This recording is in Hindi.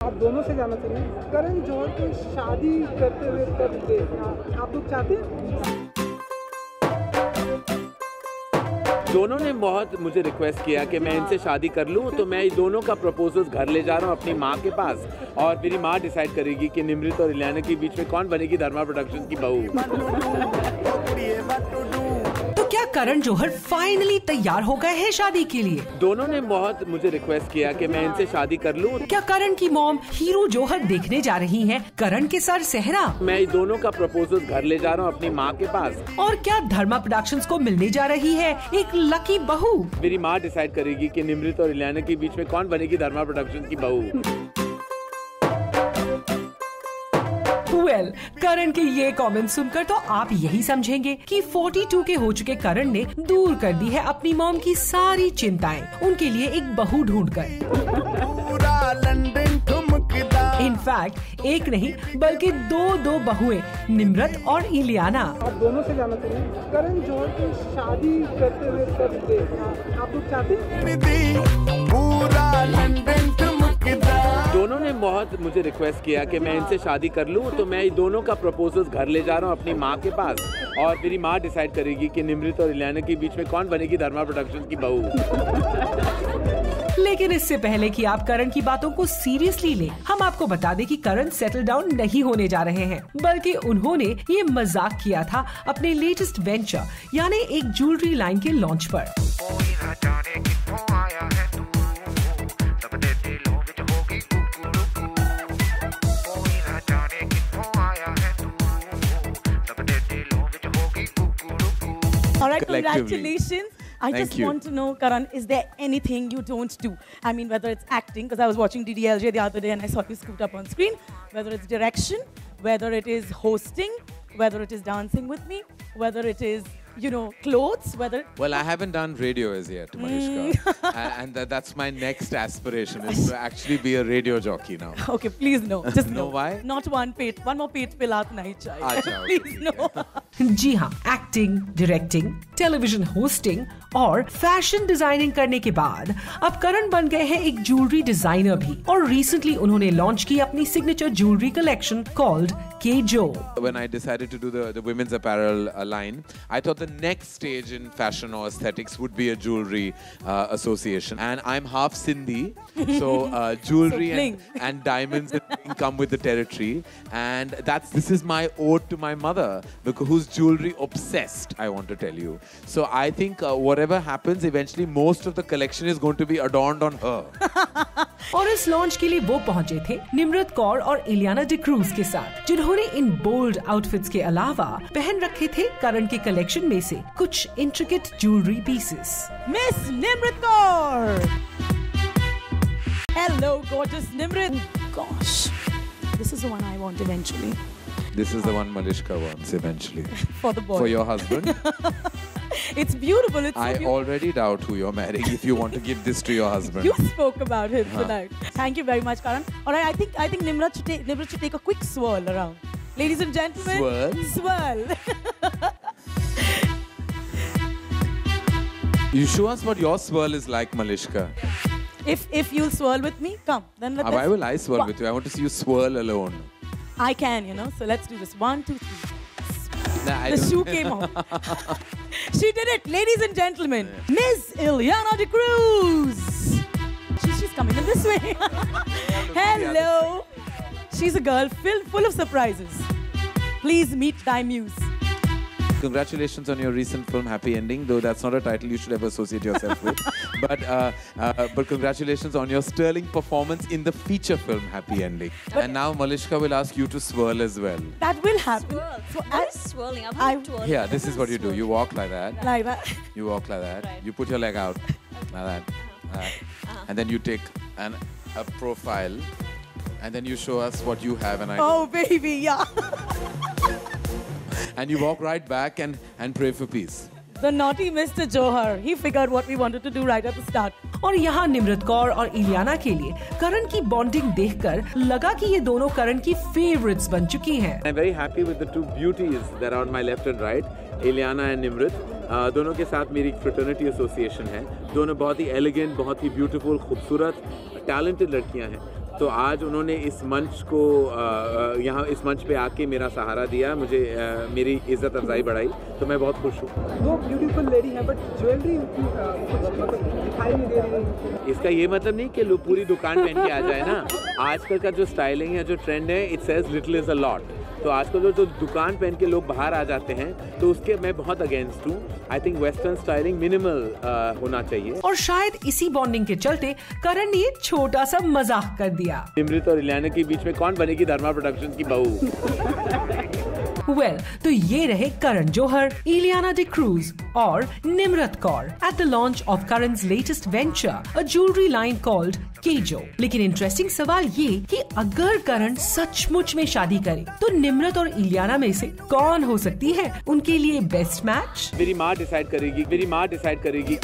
आप दोनों से जानना चाहेंगे करण जौहर को शादी करते हुए कब देखना आप लोग चाहते हैं? दोनों ने बहुत मुझे रिक्वेस्ट किया कि मैं इनसे शादी कर लूं, तो मैं दोनों का प्रपोजल घर ले जा रहा हूं अपनी माँ के पास, और मेरी माँ डिसाइड करेगी कि निमृत और इलियाना के बीच में कौन बनेगी धर्मा प्रोडक्शन की बहू। तो क्या करण जौहर फाइनली तैयार हो गए हैं शादी के लिए? दोनों ने बहुत मुझे रिक्वेस्ट किया कि मैं इनसे शादी कर लूं। क्या करण की मॉम हीरो जौहर देखने जा रही हैं करण के सर सेहरा? मैं दोनों का प्रपोजल घर ले जा रहा हूं अपनी माँ के पास। और क्या धर्मा प्रोडक्शंस को मिलने जा रही है एक लकी बहू? मेरी माँ डिसाइड करेगी कि निमृत और इलियाना के बीच में कौन बनेगी धर्मा प्रोडक्शन की बहू। वेल, करण के ये कमेंट सुनकर तो आप यही समझेंगे कि 42 के हो चुके करण ने दूर कर दी है अपनी मॉम की सारी चिंताएं उनके लिए एक बहू ढूंढकर। इनफैक्ट एक नहीं बल्कि दो बहुएं निमृत और इलियाना। आप दोनों से जानना चाहेंगे करण जौहर को शादी करते हुए कब देखना आप लोग चाहते हैं? दोनों ने बहुत मुझे रिक्वेस्ट किया कि मैं इनसे शादी कर लूं, तो मैं दोनों का प्रपोजल घर ले जा रहा हूं अपनी माँ के पास, और मेरी माँ डिसाइड करेगी कि निमृत और इलियाना के बीच में कौन बनेगी धर्मा प्रोडक्शन की बहू। लेकिन इससे पहले कि आप करण की बातों को सीरियसली लें, हम आपको बता दें कि करण सेटल डाउन नहीं होने जा रहे हैं, बल्कि उन्होंने ये मजाक किया था अपने लेटेस्ट वेंचर यानी एक ज्वेलरी लाइन के लॉन्च पर। All right, congratulations. I just want to know, Karan, is there anything you don't do? I mean, whether it's acting, because I was watching DDLJ the other day and I saw you scoot up on screen, whether it's direction, whether it is hosting, whether it is dancing with me, whether it is, you know, clothes, whether... Well, I haven't done radio as yet, Malishka. And that's my next aspiration, is to actually be a radio jockey now. Okay, please no. Just no. No, why? Not one more page पे लात नहीं चाहिए. Okay. Please no. जी हाँ, एक्टिंग, डायरेक्टिंग, टेलीविजन होस्टिंग और फैशन डिजाइनिंग करने के बाद अब करण बन गए हैं एक ज्वेलरी डिजाइनर भी, और रिसेंटली उन्होंने लॉन्च की अपनी signature jewellery collection called K-Jo. When I decided to do the women's apparel line, I thought the next stage in fashion or aesthetics would be a jewelry association. And I'm half Sindhi, so jewelry and diamonds come with the territory. And this is my ode to my mother, who's jewelry obsessed, I want to tell you. So I think whatever happens, eventually most of the collection is going to be adorned on her. और इस लॉन्च के लिए वो पहुंचे थे निमृत कौर और इलियाना डिक्रूज के साथ, जिन्होंने इन बोल्ड आउटफिट्स के अलावा पहन रखे थे करण के कलेक्शन में से कुछ intricate jewellery pieces. Miss Nimrit Kaur! Hello, gorgeous Nimrit. Gosh, this is the one I want eventually. This is the one Malishka wants eventually. For the boy. For your husband. It's beautiful. It's I so beautiful. already doubt who you're marrying if you want to give this to your husband. You spoke about him tonight. Thank you very much, Karan. All right, I think Nimrit should take a quick swirl around. Ladies and gentlemen, swirl. You show us what your swirl is like, Malishka. If you'll swirl with me, come. Then let's. Why will I swirl with you? I want to see you swirl alone. I can, you know. So let's do this. 1, 2, 3. Nah, the shoe came off. She did it, ladies and gentlemen. Yeah. Miss Ileana D'Cruz. She's coming in this way. Hello. She's a girl full of surprises. Please meet thy muse. Congratulations on your recent film, Happy Ending, though that's not a title you should ever associate yourself with. But congratulations on your sterling performance in the feature film, Happy Ending. But and now Malishka will ask you to swirl as well. That will happen. So I'm swirling. I'm twirling. Yeah, this is what you do. You walk like that. Like that. You walk like that. Right. You put your leg out like that. And then you take a profile. And then you show us what you have. And oh, baby, yeah. And you walk right back and pray for peace. The naughty Mr. Jauhar. He figured what we wanted to do right at the start. और यहाँ निमृत कौर और इलियाना के लिए करण की बॉन्डिंग देखकर लगा कि ये दोनों करण की फेवरेट्स बन चुकी हैं। I'm very happy with the two beauties that are on my left and right, Ileana and Nimrit. दोनों के साथ मेरी फ्रेटर्निटी एसोसिएशन है। दोनों बहुत ही एलिगेंट, बहुत ही ब्यूटीफुल, खूबसूरत, टैलेंटेड लड़कियां हैं। तो आज उन्होंने इस मंच को यहाँ इस मंच पे आके मेरा सहारा दिया, मुझे मेरी इज्जत अफजाई बढ़ाई, तो मैं बहुत खुश हूँ। दो ब्यूटीफुल लेडी हैं बट ज्वेलरी मतलब दिखाई नहीं दे रही। इसका ये मतलब नहीं कि लोग पूरी दुकान पहन के आ जाए ना। आजकल का जो स्टाइलिंग है, जो ट्रेंड है, it says little is a lot. तो आजकल जो दुकान पहन के लोग बाहर आ जाते हैं, तो उसके मैं बहुत अगेंस्ट हूँ। I think western styling minimal होना चाहिए। और शायद इसी बॉन्डिंग के चलते करण ने छोटा सा मजाक कर दिया। निमृत और इलियाना के बीच में कौन बनेगी धर्मा प्रोडक्शन की बहू? तो ये रहे करण जौहर, इलियाना डिक्रूज और Nimrat Kaur at the launch of Karan's latest venture, a jewelry line called KJo. लेकिन इंटरेस्टिंग सवाल ये कि अगर करण सचमुच में शादी करे तो निम्रत और इलियाना में से कौन हो सकती है उनके लिए बेस्ट मैच? मेरी माँ डिसाइड करेगी।